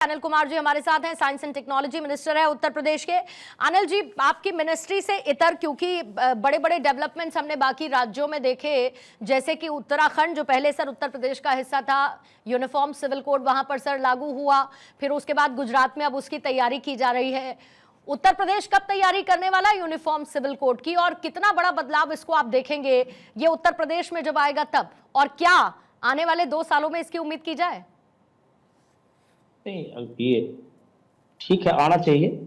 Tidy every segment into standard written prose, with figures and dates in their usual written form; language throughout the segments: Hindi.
अनिल कुमार जी हमारे साथ हैं, साइंस एंड टेक्नोलॉजी मिनिस्टर है उत्तर प्रदेश के। अनिल जी, आपकी मिनिस्ट्री से इतर क्योंकि बड़े बड़े डेवलपमेंट्स हमने बाकी राज्यों में देखे, जैसे कि उत्तराखंड जो पहले सर उत्तर प्रदेश का हिस्सा था, यूनिफॉर्म सिविल कोड वहां पर सर लागू हुआ, फिर उसके बाद गुजरात में अब उसकी तैयारी की जा रही है। उत्तर प्रदेश कब तैयारी करने वाला है यूनिफॉर्म सिविल कोड की, और कितना बड़ा बदलाव इसको आप देखेंगे ये उत्तर प्रदेश में जब आएगा तब, और क्या आने वाले 2 सालों में इसकी उम्मीद की जाए? नहीं, ये ठीक है, आना चाहिए।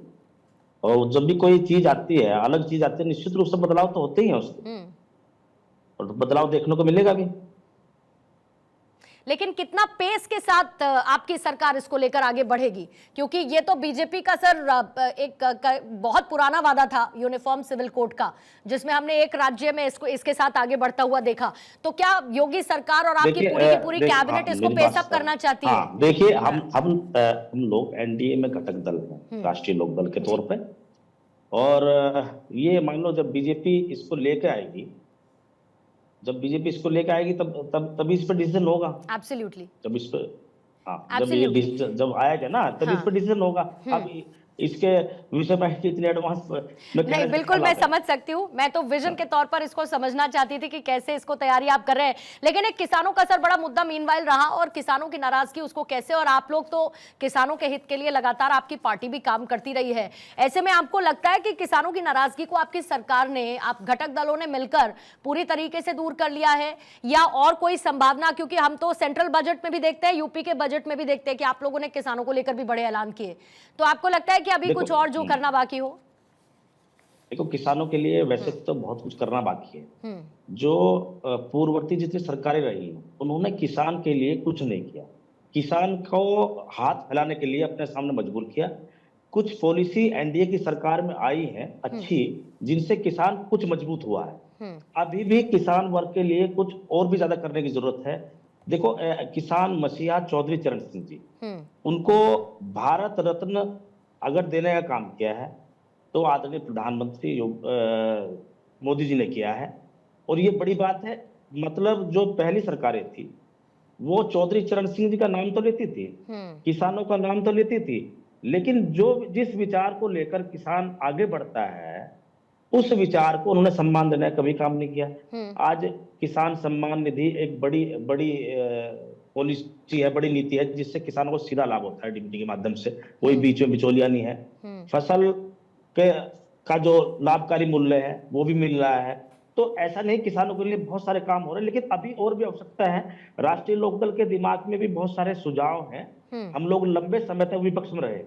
और जब भी कोई चीज आती है, अलग चीज आती है, निश्चित रूप से बदलाव तो होते ही हैं उसके, और बदलाव देखने को मिलेगा भी। लेकिन कितना पेस के साथ आपकी सरकार इसको लेकर आगे बढ़ेगी, क्योंकि ये तो बीजेपी का सर एक बहुत पुराना वादा था यूनिफॉर्म सिविल कोड का, जिसमें हमने एक राज्य में इसको इसके साथ आगे बढ़ता हुआ देखा। तो क्या योगी सरकार और आपकी पूरी की पूरी कैबिनेट इसको पेस अप करना चाहती है? देखिए, हम लोग एनडीए में घटक दल हैं, राष्ट्रीय लोक दल के तौर पे, और ये मान लो जब बीजेपी इसको लेके आएगी, तभी इस पर डिसीजन होगा। एब्सोल्युटली। जब इस पर जब आएगा ना, तब इस पर डिसीजन होगा। अब इसके विषय में इतने एडवांस नहीं, बिल्कुल मैं समझ सकती हूँ। मैं तो विजन के तौर पर इसको समझना चाहती थी कि कैसे इसको तैयारी आप कर रहे हैं, लेकिन एक किसानों का सर बड़ा मुद्दा मीनवाइल रहा, और किसानों की नाराजगी उसको कैसे, और आप लोग तो किसानों के हित के लिए लगातार आपकी पार्टी भी काम करती रही है। ऐसे में आपको लगता है कि किसानों की नाराजगी को आपकी सरकार ने, आप घटक दलों ने मिलकर पूरी तरीके से दूर कर लिया है, या और कोई संभावना? क्योंकि हम तो सेंट्रल बजट में भी देखते हैं, यूपी के बजट में भी देखते हैं कि आप लोगों ने किसानों को लेकर भी बड़े ऐलान किए। तो आपको लगता है कि अभी कुछ और जो करना बाकी हो? देखो, किसानों के लिए वैसे तो बहुत कुछ करना बाकी है। जो पूर्ववर्ती जितनी सरकारें रही उन्होंने किसान के लिए कुछ नहीं किया, किसान को हाथ फैलाने के लिए अपने सामने मजबूर किया। कुछ पॉलिसी एनडीए की सरकार में आई है अच्छी, जिनसे किसान कुछ मजबूत हुआ है। अभी भी किसान वर्ग के लिए कुछ और भी ज्यादा करने की जरूरत है। देखो, किसान मसीहा चौधरी चरण सिंह जी, उनको भारत रत्न अगर देने का काम किया है तो आदरणीय प्रधानमंत्री मोदी जी ने किया है, और ये बड़ी बात है। मतलब जो पहली सरकारें थी वो चौधरी चरण सिंह जी का नाम तो लेती थी, किसानों का नाम तो लेती थी, लेकिन जिस विचार को लेकर किसान आगे बढ़ता है उस विचार को उन्होंने सम्मान देने का कभी काम नहीं किया। आज किसान सम्मान निधि एक बड़ी बड़ी पॉलिसी है, बड़ी नीति है, जिससे किसानों को सीधा लाभ होता है डीबीटी के माध्यम से, कोई बीच में बिचौलिया नहीं है। फसल के का जो लाभकारी मूल्य है वो भी मिल रहा है। तो ऐसा नहीं, किसानों के लिए बहुत सारे काम हो रहे हैं, लेकिन अभी और भी आवश्यकता है। राष्ट्रीय लोकदल के दिमाग में भी बहुत सारे सुझाव हैं। हम लोग लंबे समय तक विपक्ष में रहे,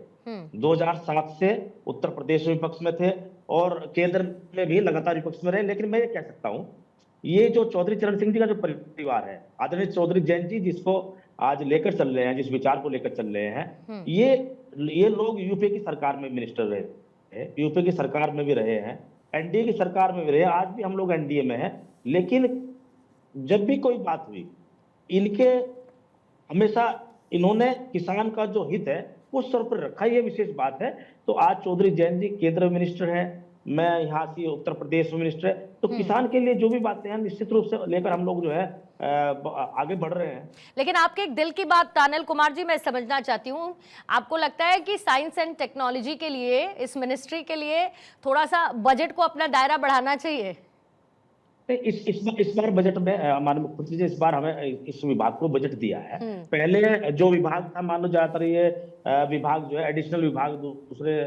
2007 से उत्तर प्रदेश में विपक्ष में थे और केंद्र में भी लगातार विपक्ष में रहे। लेकिन मैं ये कह सकता हूं, ये जो चौधरी चरण सिंह जी का जो परिवार है, आदरणीय चौधरी जैन जी जिसको आज लेकर चल रहे हैं, जिस विचार को लेकर चल रहे हैं, ये लोग यूपी की सरकार में मिनिस्टर रहे, यूपी की सरकार में भी रहे हैं, एनडीए की सरकार में भी रहे, आज भी हम लोग एनडीए में हैं। लेकिन जब भी कोई बात हुई, इनके हमेशा इन्होंने किसान का जो हित है वो सर पर रखा, ये विशेष बात है। तो आज चौधरी जैन जी केंद्र मिनिस्टर है, मैं यहाँ से उत्तर प्रदेश में मिनिस्टर है, तो किसान के लिए जो भी बातें हैं निश्चित रूप से लेकर हम लोग जो है आगे बढ़ रहे हैं। लेकिन आपके एक दिल की बात अनिल कुमार जी मैं समझना चाहती हूँ, आपको लगता है कि साइंस एंड टेक्नोलॉजी के लिए, इस मिनिस्ट्री के लिए थोड़ा सा बजट को अपना दायरा बढ़ाना चाहिए? इस बार बजट में माननीय मुख्यमंत्री जी इस बार हमें इस विभाग को बजट दिया है। पहले जो विभाग था, मान लो ज्यादातर ये विभाग जो है एडिशनल विभाग दूसरे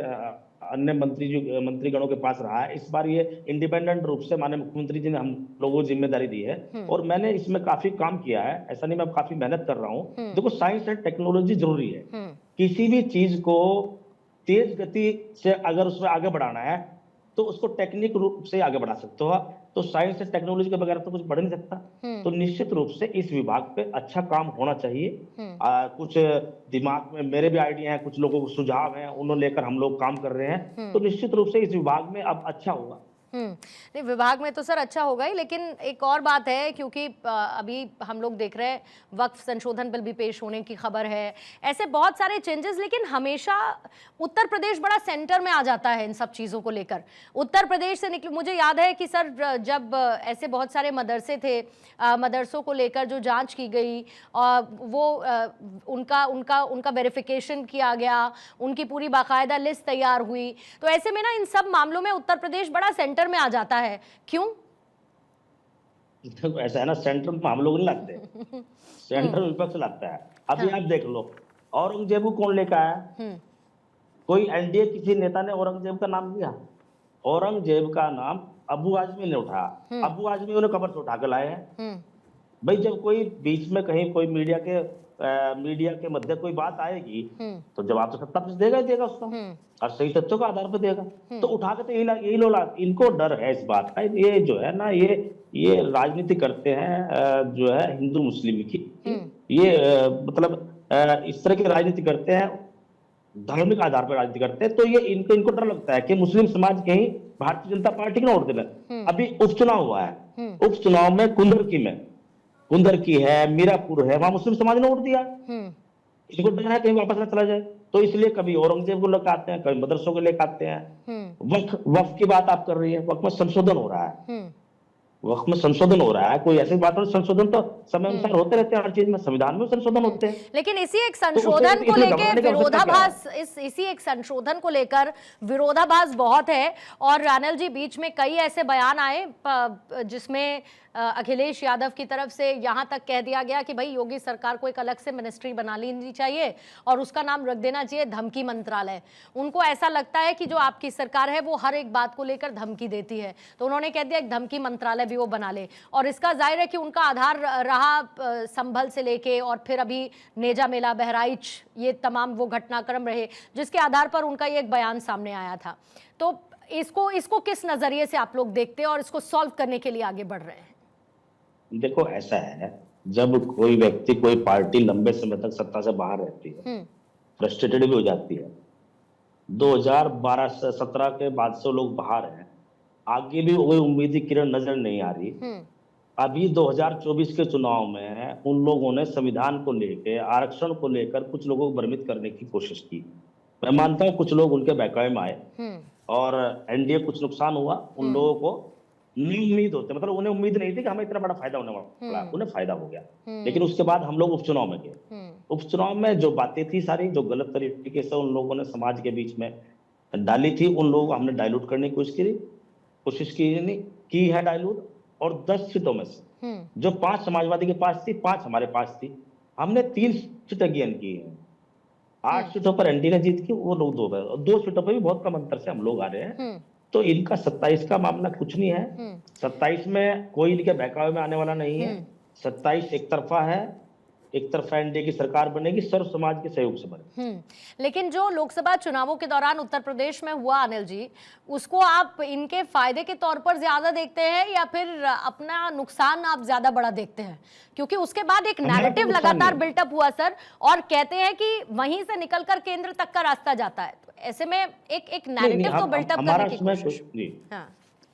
अन्य मंत्रीगणों के पास रहा है। इस बार ये इंडिपेंडेंट रूप से माननीय मुख्यमंत्री जी ने हम लोगों को जिम्मेदारी दी है, और मैंने इसमें काफी काम किया है, ऐसा नहीं, मैं काफी मेहनत कर रहा हूँ। देखो, साइंस एंड टेक्नोलॉजी जरूरी है। किसी भी चीज को तेज गति से अगर उसमें आगे बढ़ाना है तो उसको टेक्निक रूप से आगे बढ़ा सकते हो, तो साइंस एंड टेक्नोलॉजी के बगैर तो कुछ बढ़ नहीं सकता। तो निश्चित रूप से इस विभाग पे अच्छा काम होना चाहिए। कुछ दिमाग में मेरे भी आइडिया हैं, कुछ लोगों को सुझाव हैं, उन्होंने लेकर हम लोग काम कर रहे हैं, तो निश्चित रूप से इस विभाग में अब अच्छा होगा। नहीं, विभाग में तो सर अच्छा होगा ही, लेकिन एक और बात है, क्योंकि अभी हम लोग देख रहे हैं वक्फ संशोधन बिल भी पेश होने की खबर है, ऐसे बहुत सारे चेंजेस, लेकिन हमेशा उत्तर प्रदेश बड़ा सेंटर में आ जाता है इन सब चीज़ों को लेकर। उत्तर प्रदेश से निकले, मुझे याद है कि सर जब ऐसे बहुत सारे मदरसे थे, मदरसों को लेकर जो जांच की गई और वो उनका उनका उनका वेरिफिकेशन किया गया, उनकी पूरी बाकायदा लिस्ट तैयार हुई, तो ऐसे में ना इन सब मामलों में उत्तर प्रदेश बड़ा सेंटर में आ जाता है, क्यों? देखो ऐसा है ना, सेंटर में हम लोग नहीं लगते, सेंटर में विपक्ष लगता है। अभी आप देख लो, औरंगजेब को कौन लेकर आया? कोई एनडीए किसी नेता ने औरंगजेब का नाम लिया? औरंगजेब का नाम अबू आजमी ने उठाया, अबू आजमी उन्हें कब्र से उठा के लाए हैं। भाई जब कोई बीच में कहीं कोई मीडिया के मध्य कोई बात आएगी तो जवाब तो सत्ता पक्ष देगा ही देगा उसका, और सही तथ्यों का आधार पर देगा। तो उठा के तो यही लोग, इनको डर है इस बात का, ये जो है ना, ये राजनीति करते हैं जो है हिंदू मुस्लिम की, ये मतलब इस तरह की राजनीति करते हैं, धार्मिक आधार पर राजनीति करते हैं। तो ये इनको डर लगता है कि मुस्लिम समाज कहीं भारतीय जनता पार्टी को वोट देना। अभी उपचुनाव हुआ है, उपचुनाव में कुंदरकी है, मीरापुर है, वहां मुस्लिम समाज ने वोट दिया। इनको डर है कहीं वापस ना चला जाए, तो इसलिए कभी औरंगजेब को लेकर आते हैं, कभी मदरसों को लेकर आते हैं। वक्फ की बात आप कर रही है, वक्फ में संशोधन हो रहा है, वक्त में संशोधन हो रहा है, कोई ऐसी बात नहीं, संशोधन तो समय अनुसार होते रहते हैं, हर चीज में, संविधान में संशोधन होते हैं। लेकिन इसी एक संशोधन को लेकर विरोधाभास, इसी एक संशोधन को लेकर विरोधाभास बहुत है। और रानल जी, बीच में कई ऐसे बयान आए जिसमें अखिलेश यादव की तरफ से यहां तक कह दिया गया कि भाई योगी सरकार को एक अलग से मिनिस्ट्री बना लेनी चाहिए और उसका नाम रख देना चाहिए धमकी मंत्रालय। उनको ऐसा लगता है कि जो आपकी सरकार है वो हर एक बात को लेकर धमकी देती है, तो उन्होंने कह दिया एक धमकी मंत्रालय भी वो बना ले। और इसका जाहिर है कि उनका आधार रहा संभल से लेके और फिर अभी नेजा मेला, बहराइच, ये तमाम वो घटनाक्रम रहे जिसके आधार पर उनका ये एक बयान सामने आया था। तो इसको किस नजरिए से आप लोग देखते हैं और इसको सॉल्व करने के लिए आगे बढ़ रहे हैं? देखो ऐसा है, जब कोई व्यक्ति, कोई पार्टी लंबे समय तक सत्ता से बाहर रहती है, फ्रस्ट्रेटेड भी हो जाती है। 2012-17 के बाद से लोग बाहर हैं, आगे भी कोई उम्मीद की किरण नजर नहीं आ रही। अभी 2024 के चुनाव में उन लोगों ने संविधान को लेकर, आरक्षण को लेकर कुछ लोगों को भ्रमित करने की कोशिश की। मैं मानता हूं कुछ लोग उनके बहकावे में आए और एनडीए कुछ नुकसान हुआ। उन लोगों को नहीं उम्मीद होते, मतलब उन्हें उम्मीद नहीं थी कि हमें इतना बड़ा फायदा होने वाला, उन्हें फायदा हो गया। लेकिन उसके बाद हम लोग उपचुनाव में गए। उपचुनाव में जो बातें थी सारी, जो गलत तरीके से उन लोगों ने समाज के बीच में डाली थी, उन लोगों को हमने डाइल्यूट करने की कोशिश की है डाइल्यूट। और 10 सीटों में से जो 5 समाजवादी के पास थी, 5 हमारे पास थी, हमने 3 सीटें गेन की हैं। 8 सीटों पर एनडीए ने जीत की, वो लोग 2 सीटों पर भी बहुत कम अंतर से हम लोग आ रहे हैं। तो इनका 27 का मामला कुछ नहीं है। 27 में कोई इनके बहकावे में आने वाला नहीं है। 27 एक तरफा है, एक तरफा एनडीए की सरकार बनेगी, सर्व समाज के सहयोग से बने। लेकिन जो लोकसभा चुनावों के दौरान उत्तर प्रदेश में हुआ अनिल जी, उसको आप इनके फायदे के तौर पर ज्यादा देखते हैं या फिर अपना नुकसान आप ज्यादा बड़ा देखते हैं? क्योंकि उसके बाद एक नैरेटिव लगातार बिल्टअप हुआ सर, और कहते हैं कि वहीं से निकलकर केंद्र तक का रास्ता जाता है। तो ऐसे में एक नैरेटिव तो बिल्टअप करने की कोशिश।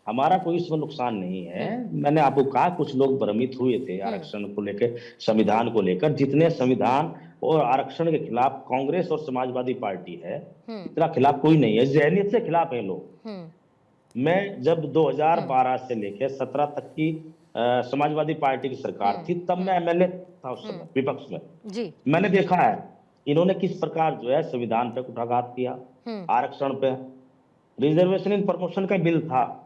हमारा कोई इसमें नुकसान नहीं है। मैंने आपको कहा कुछ लोग भ्रमित हुए थे आरक्षण को लेकर, संविधान को लेकर। जितने संविधान और आरक्षण के खिलाफ कांग्रेस और समाजवादी पार्टी है, इतना खिलाफ कोई नहीं है, जहनीत से खिलाफ है लोग। मैं जब 2012 से लेकर 17 तक की समाजवादी पार्टी की सरकार थी, तब मैं एमएलए था उस समय विपक्ष में जी। मैंने देखा है इन्होंने किस प्रकार जो है संविधान पे कुठाघात किया, आरक्षण पे। रिजर्वेशन इन प्रमोशन का बिल था,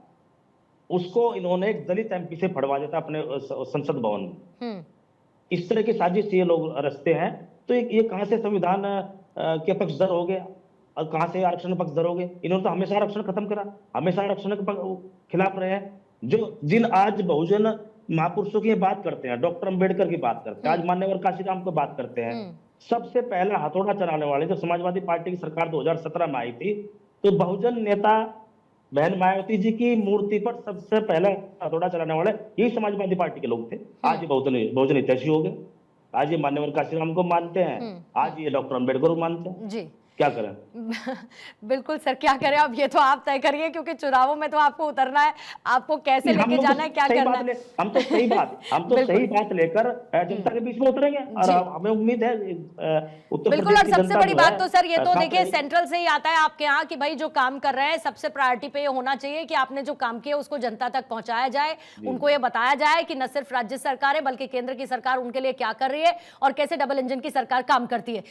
उसको इन्होंने एक दलित एमपी से फड़वा दिया था अपने संसद भवन में। इस तरह की साजिश ये लोग रचते हैं। तो ये कहां से संविधान के पक्षधर हो गया और कहां से आरक्षण पक्षधर हो गए? इन्होंने तो हमेशा आरक्षण खत्म करा, हमेशा आरक्षण के खिलाफ रहे हैं। जिन आज बहुजन महापुरुषों की बात करते हैं, डॉक्टर अंबेडकर की बात करते हैं, आज मान्यवर काशीराम की बात करते हैं, सबसे पहला हथौड़ा चलाने वाले जो समाजवादी पार्टी की सरकार 2017 में आई थी, तो बहुजन नेता बहन मायावती जी की मूर्ति पर सबसे पहले हथौड़ा चलाने वाले यही समाजवादी पार्टी के लोग थे। आज ये बहुजन हितैषी हो गए, आज ये मान्यवर काशीराम को मानते हैं, आज ये डॉक्टर अंबेडकर को मानते हैं। जी। क्या करें? बिल्कुल सर, क्या करें अब ये तो आप तय करिए, क्योंकि चुनावों में तो आपको उतरना है, आपको कैसे नहीं, हम लेके लोग जाना है, तो क्या सही करना बात है। ले हम तो सही बात हम तो सही बिल्कुल। बात लेकर जनता के बीच में उतरेंगे, और जी। हमें उम्मीद है उत्तर बिल्कुल, प्रदेश और की सबसे जनता बड़ी जो बात तो सर ये है तो साथ देखिए रहेगी। सेंट्रल से ही आता है आपके यहाँ कि भाई जो काम कर रहे हैं सबसे प्रायोरिटी पे ये होना चाहिए कि आपने जो काम किया उसको जनता तक पहुंचाया जाए, जी, उनको ये बताया जाए कि न सिर्फ राज्य सरकार है बल्कि केंद्र की सरकार उनके लिए क्या कर रही है और कैसे डबल इंजन की सरकार काम करती है।